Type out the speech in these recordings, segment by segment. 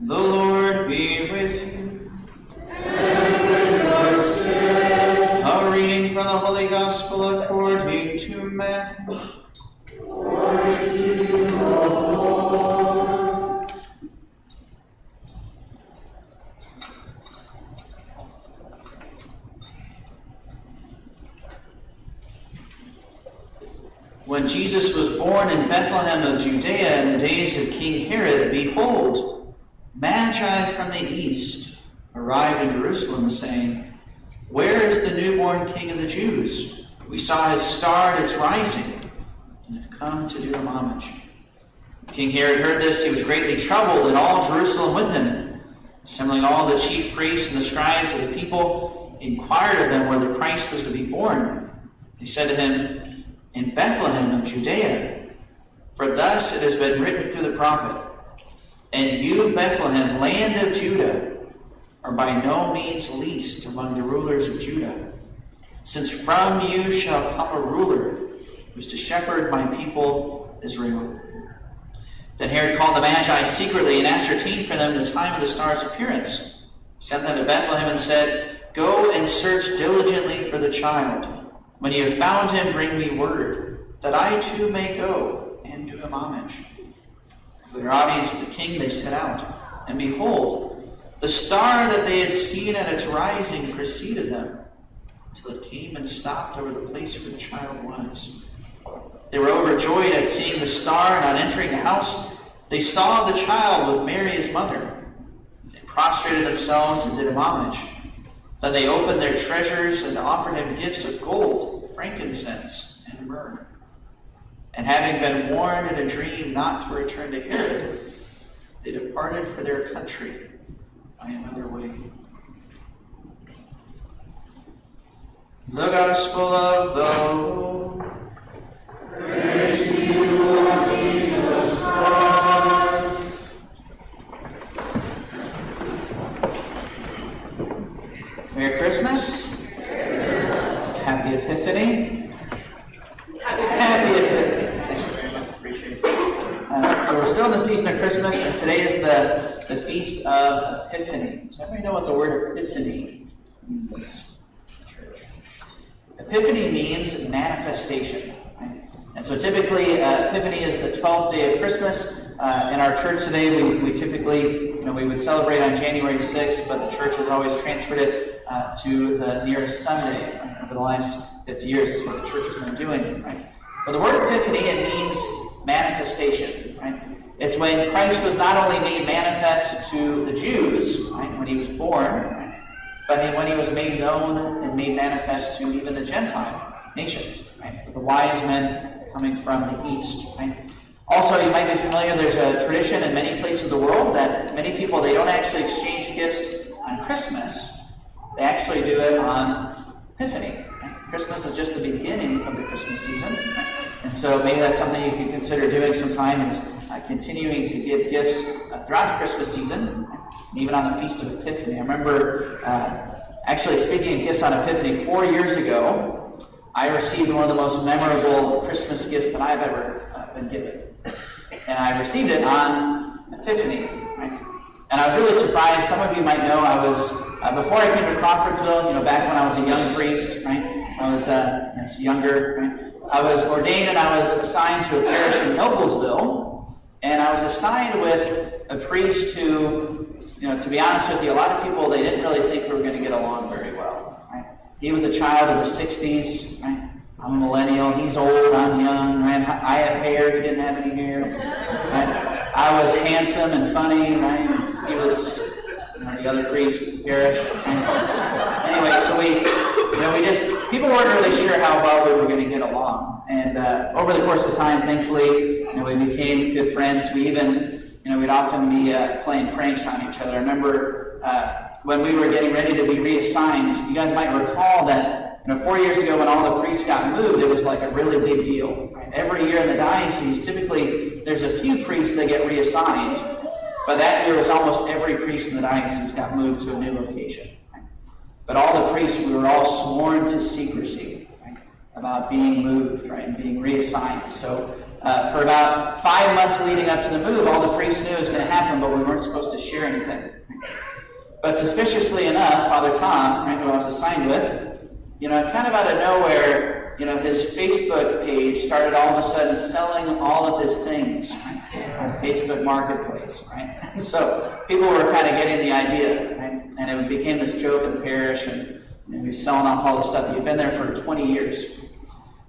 The Lord be with you. And with your spirit. A reading from the Holy Gospel according to Matthew. Glory to you, O Lord. When Jesus was born in Bethlehem of Judea in the days of King Herod, behold, Magi from the east arrived in Jerusalem, saying, "Where is the newborn King of the Jews? We saw his star at its rising, and have come to do him homage." King Herod heard this. He was greatly troubled, and all Jerusalem with him. Assembling all the chief priests and the scribes of the people, he inquired of them where the Christ was to be born. They said to him, "In Bethlehem of Judea, for thus it has been written through the prophet, and you, Bethlehem, land of Judah, are by no means least among the rulers of Judah. Since from you shall come a ruler who is to shepherd my people Israel." Then Herod called the Magi secretly and ascertained for them the time of the star's appearance. He sent them to Bethlehem and said, "Go and search diligently for the child. When you have found him, bring me word, that I too may go and do him homage." For their audience with the king, they set out. And behold, the star that they had seen at its rising preceded them, till it came and stopped over the place where the child was. They were overjoyed at seeing the star, and on entering the house, they saw the child with Mary his mother. They prostrated themselves and did him homage. Then they opened their treasures and offered him gifts of gold, frankincense, and myrrh. And having been warned in a dream not to return to Herod, they departed for their country by another way. The Gospel of the Lord. Praise to you, Lord Jesus Christ. Merry Christmas. Happy Epiphany. Happy Epiphany. Thank you very much. Appreciate it. So we're still in the season of Christmas, and today is the Feast of Epiphany. Does everybody know what the word Epiphany means? Church. Epiphany means manifestation. Right? And so typically, Epiphany is the 12th day of Christmas. In our church today, we typically, we would celebrate on January 6th, but the church has always transferred it to the nearest Sunday. Right? Over the last 50 years, that's what the church has been doing. Right? But the word Epiphany, it means manifestation. Right? It's when Christ was not only made manifest to the Jews, right, when he was born, right, but when he was made known and made manifest to even the Gentile nations, right, with the wise men coming from the east. Right? Also, you might be familiar, there's a tradition in many places of the world that many people, they don't actually exchange gifts on Christmas. They actually do it on Epiphany. Right? Christmas is just the beginning of the Christmas season. Right? And so maybe that's something you can consider doing sometime, is continuing to give gifts throughout the Christmas season, right? And even on the Feast of Epiphany. I remember actually speaking of gifts on Epiphany 4 years ago, I received one of the most memorable Christmas gifts that I've ever been given. And I received it on Epiphany. Right? And I was really surprised. Some of you might know I was, before I came to Crawfordsville, back when I was a young priest, right? I was younger, right? I was ordained and I was assigned to a parish in Noblesville. And I was assigned with a priest who, to be honest with you, a lot of people, they didn't really think we were going to get along very well. Right? He was a child of the 60s, right? I'm a millennial, he's old, I'm young, right? I have hair, he didn't have any hair. Right? I was handsome and funny, right? He was the other priest in the parish. Right? Anyway, so people weren't really sure how well we were going to get along. And over the course of time, thankfully, we became good friends. We even, we'd often be playing pranks on each other. I remember when we were getting ready to be reassigned, you guys might recall that 4 years ago when all the priests got moved, it was like a really big deal. Right? Every year in the diocese, typically there's a few priests that get reassigned, but that year was almost every priest in the diocese got moved to a new location. Right? But all the priests, we were all sworn to secrecy, right, about being moved, right, and being reassigned. So for about 5 months leading up to the move, all the priests knew it was going to happen, but we weren't supposed to share anything. But suspiciously enough, Father Tom, right, who I was assigned with, kind of out of nowhere, his Facebook page started all of a sudden selling all of his things, right, on Facebook Marketplace, right? And so people were kind of getting the idea, right? And it became this joke in the parish, and he was selling off all this stuff. He'd been there for 20 years.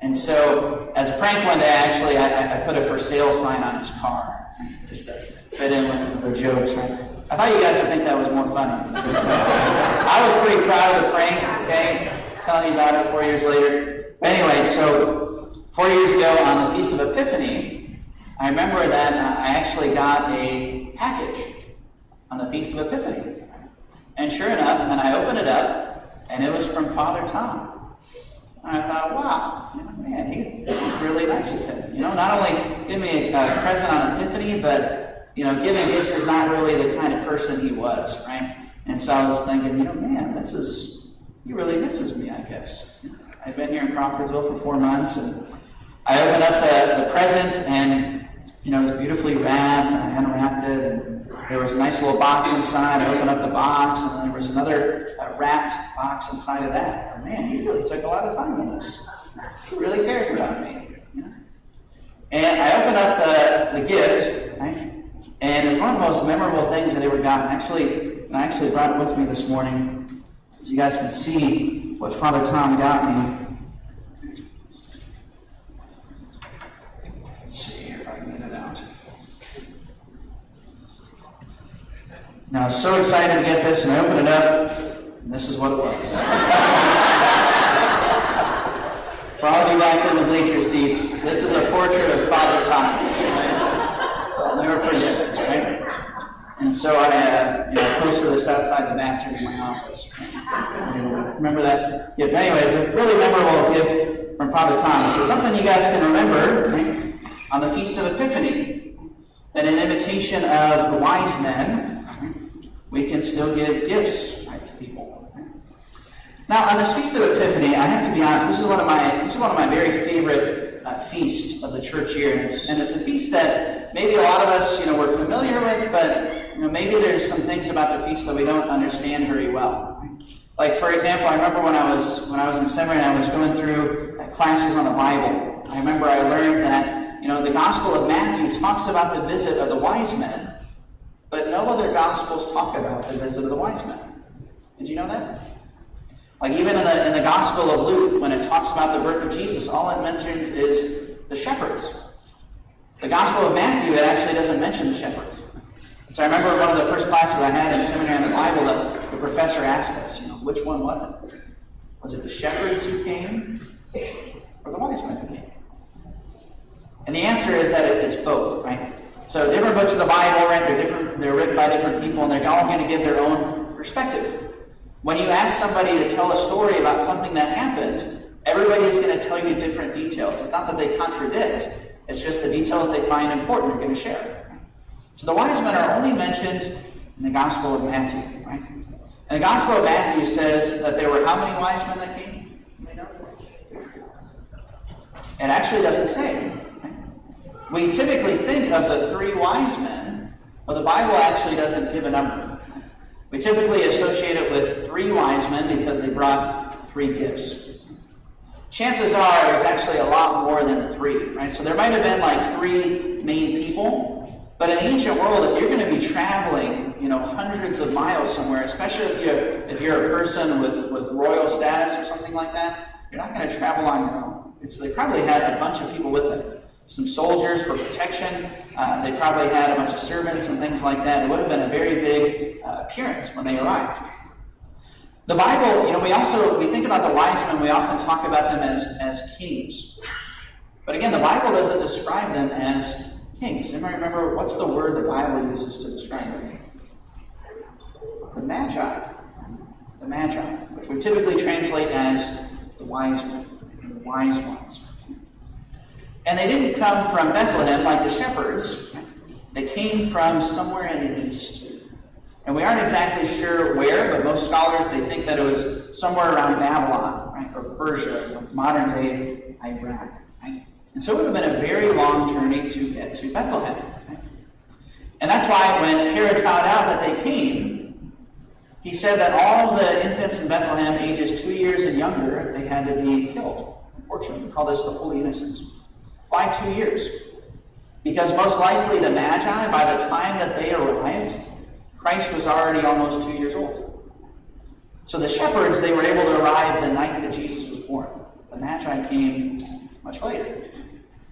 And so, as a prank one day, actually, I put a for sale sign on his car, just to fit in with the jokes, right? I thought you guys would think that was more funny. Because, I was pretty proud of the prank, okay? Telling you about it 4 years later. But anyway, so 4 years ago on the Feast of Epiphany, I remember that I actually got a package on the Feast of Epiphany. And sure enough, and I opened it up, and it was from Father Tom. And I thought, wow, man, he was really nice of him. Not only give me a present on Epiphany, but, giving gifts is not really the kind of person he was, right? And so I was thinking, man, he really misses me, I guess. I've been here in Crawfordsville for 4 months, and I opened up the present, and, it was beautifully wrapped. I unwrapped it, and there was a nice little box inside. I opened up the box, and then there was another wrapped box inside of that. Oh, man, he really took a lot of time in this. He really cares about me. And I opened up the gift, right? And it's one of the most memorable things I'd ever gotten. And I actually brought it with me this morning, so you guys can see what Father Tom got me. Let's see here if I can get it out. Now, I was so excited to get this, and I opened it up, and this is what it was. For all of you back in the bleacher seats, this is a portrait of Father Tom. So I'll never forget it, right? And so I posted this outside the bathroom in my office. Remember that gift? Anyways, a really memorable gift from Father Tom. So something you guys can remember, right? On the Feast of Epiphany, that in imitation of the wise men, we can still give gifts, right, to people. Right? Now, on this Feast of Epiphany, I have to be honest. This is one of my very favorite feasts of the church year, and it's a feast that maybe a lot of us, we're familiar with, but maybe there's some things about the feast that we don't understand very well. Right? Like, for example, I remember when I was in seminary, I was going through classes on the Bible. I remember I learned that the Gospel of Matthew talks about the visit of the wise men, but no other Gospels talk about the visit of the wise men. Did you know that? Like even in the Gospel of Luke, when it talks about the birth of Jesus, all it mentions is the shepherds. The Gospel of Matthew, it actually doesn't mention the shepherds. So I remember one of the first classes I had in seminary on the Bible, the professor asked us, which one was it? Was it the shepherds who came or the wise men who came? And the answer is that it's both, right? So different books of the Bible, right? They're written by different people, and they're all going to give their own perspective. When you ask somebody to tell a story about something that happened, everybody's going to tell you different details. It's not that they contradict. It's just the details they find important they're going to share. So the wise men are only mentioned in the Gospel of Matthew, right? And the Gospel of Matthew says that there were how many wise men that came? Anybody know? It actually doesn't say. We typically think of the 3 wise men, but the Bible actually doesn't give a number. We typically associate it with 3 wise men because they brought 3 gifts. Chances are it was actually a lot more than 3, right? So there might have been like 3 main people, but in the ancient world, if you're going to be traveling, hundreds of miles somewhere, especially if you're a person with royal status or something like that, you're not going to travel on your own. They probably had a bunch of people with them. Some soldiers for protection. They probably had a bunch of servants and things like that. It would have been a very big appearance when they arrived. The Bible, we think about the wise men, we often talk about them as kings. But again, the Bible doesn't describe them as kings. Anybody remember what's the word the Bible uses to describe them? The Magi. The Magi, which we typically translate as the wise men, the wise ones. And they didn't come from Bethlehem like the shepherds. They came from somewhere in the east. And we aren't exactly sure where, but most scholars, they think that it was somewhere around Babylon, right, or Persia, like modern-day Iraq. Right? And so it would have been a very long journey to get to Bethlehem. And that's why when Herod found out that they came, he said that all the infants in Bethlehem, ages 2 years and younger, they had to be killed. Unfortunately, we call this the Holy Innocents. Why 2 years? Because most likely the Magi, by the time that they arrived, Christ was already almost 2 years old. So the shepherds, they were able to arrive the night that Jesus was born. The Magi came much later.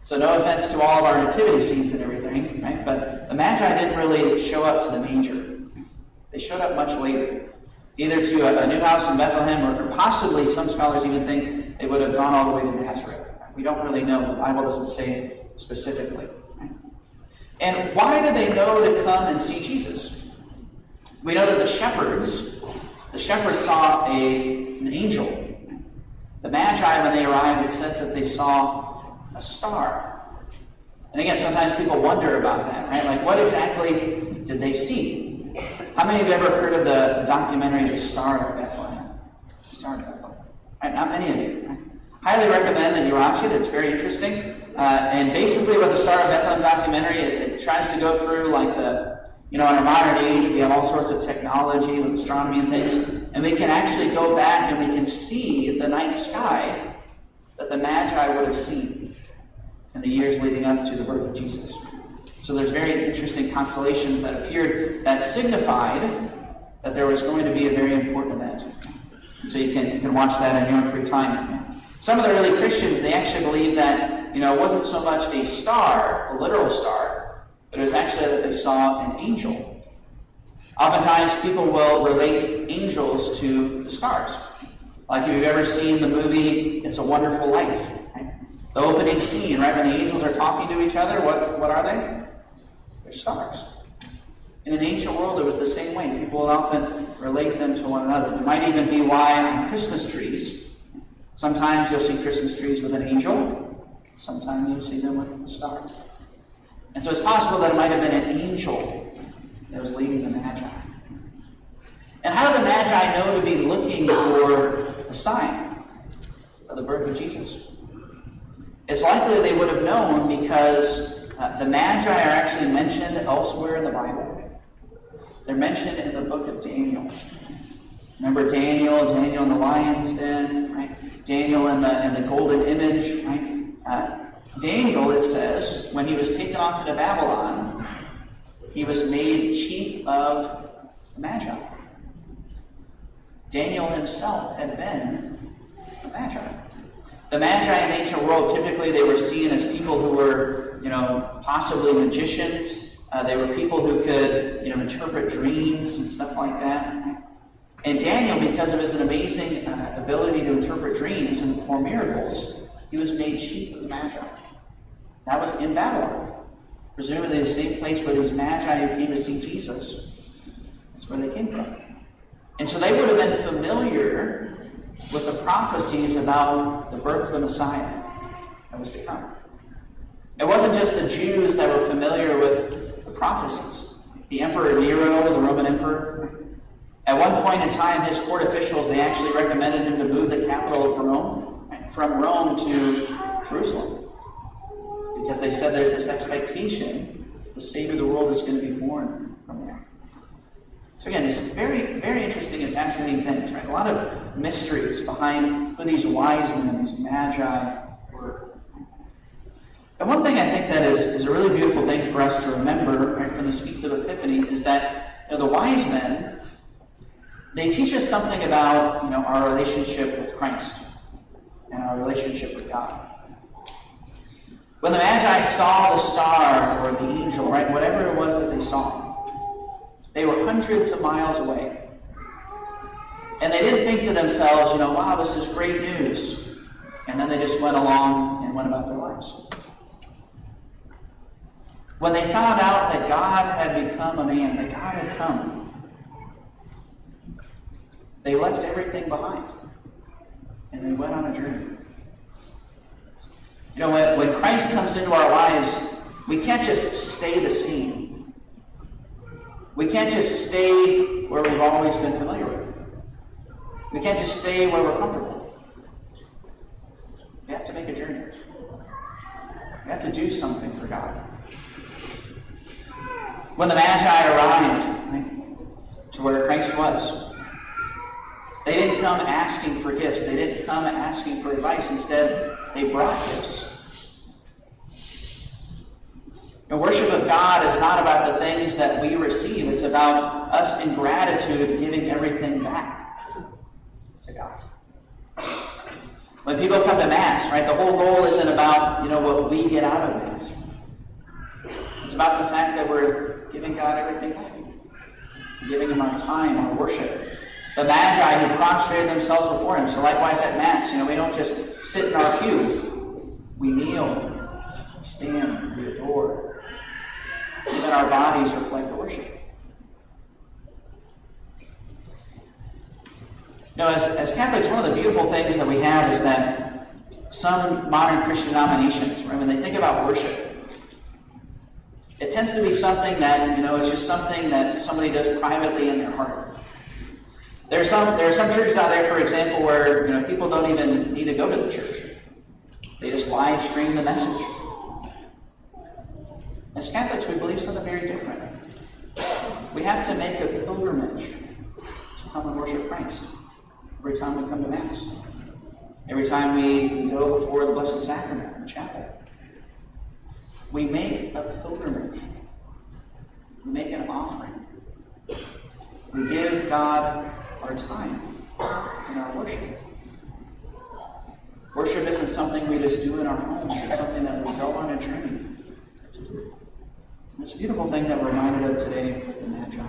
So no offense to all of our nativity scenes and everything, right? But the Magi didn't really show up to the manger. They showed up much later, either to a new house in Bethlehem, or possibly some scholars even think they would have gone all the way to Nazareth. We don't really know. The Bible doesn't say specifically. Right? And why did they know to come and see Jesus? We know that the shepherds saw an angel. The Magi, when they arrived, it says that they saw a star. And again, sometimes people wonder about that, right? Like, what exactly did they see? How many of you ever heard of the documentary, The Star of Bethlehem? The Star of Bethlehem. Right? Not many of you. Right? Highly recommend that you watch it. It's very interesting. And basically what the Star of Bethlehem documentary, it tries to go through like in our modern age, we have all sorts of technology with astronomy and things, and we can actually go back and we can see the night sky that the Magi would have seen in the years leading up to the birth of Jesus. So there's very interesting constellations that appeared that signified that there was going to be a very important event. And so you can watch that in your own free time. Some of the early Christians, they actually believed that it wasn't so much a star, a literal star, but it was actually that they saw an angel. Oftentimes people will relate angels to the stars. Like if you've ever seen the movie It's a Wonderful Life, right? The opening scene, right, when the angels are talking to each other, what are they? They're stars. In an ancient world, it was the same way. People would often relate them to one another. There might even be why on Christmas trees, sometimes you'll see Christmas trees with an angel, sometimes you'll see them with a star. And so it's possible that it might have been an angel that was leading the Magi. And how did the Magi know to be looking for a sign of the birth of Jesus? It's likely they would have known because the Magi are actually mentioned elsewhere in the Bible. They're mentioned in the book of Daniel. Remember Daniel in the lion's den, right? Daniel in the golden image, right? Daniel, it says, when he was taken off into Babylon, he was made chief of the Magi. Daniel himself had been a Magi. The Magi in the ancient world, typically they were seen as people who were, possibly magicians. They were people who could, interpret dreams and stuff like that. And Daniel, because of his amazing ability to interpret dreams and perform miracles, he was made chief of the Magi. That was in Babylon. Presumably the same place where these Magi who came to see Jesus, that's where they came from. And so they would have been familiar with the prophecies about the birth of the Messiah that was to come. It wasn't just the Jews that were familiar with the prophecies. The Emperor Nero, the Roman emperor, at one point in time, his court officials, they actually recommended him to move the capital of Rome, from Rome to Jerusalem. Because they said there's this expectation the Savior of the world is going to be born from there. So again, it's very, very interesting and fascinating things, right? A lot of mysteries behind who these wise men and these Magi were. And one thing I think that is a really beautiful thing for us to remember, right, from this Feast of Epiphany is that the wise men, they teach us something about our relationship with Christ and our relationship with God. When the Magi saw the star or the angel, right, whatever it was that they saw, they were hundreds of miles away. And they didn't think to themselves, wow, this is great news. And then they just went along and went about their lives. When they found out that God had become a man, that God had come, they left everything behind. And they went on a journey. When Christ comes into our lives, we can't just stay the same. We can't just stay where we've always been familiar with. We can't just stay where we're comfortable. We have to make a journey. do something for God. When the Magi arrived, right, to where Christ was, they didn't come asking for gifts. They didn't come asking for advice. Instead, they brought gifts. The worship of God is not about the things that we receive. It's about us in gratitude giving everything back to God. When people come to Mass, right, the whole goal isn't about, what we get out of Mass. It's about the fact that we're giving God everything back. Giving Him our time, our worship. The Magi who prostrated themselves before Him. So likewise at Mass, we don't just sit in our pew. We kneel, we stand, we adore. Even our bodies reflect worship. As Catholics, one of the beautiful things that we have is that some modern Christian denominations, right, when they think about worship, it tends to be something that, it's just something that somebody does privately in their heart. There are some churches out there, for example, where people don't even need to go to the church. They just live stream the message. As Catholics, we believe something very different. We have to make a pilgrimage to come and worship Christ every time we come to Mass. Every time we go before the Blessed Sacrament in the chapel. We make a pilgrimage. We make an offering. We give God our time in our worship. Worship isn't something we just do in our homes. It's something that we go on a journey to do. This beautiful thing that we're reminded of today with the Magi.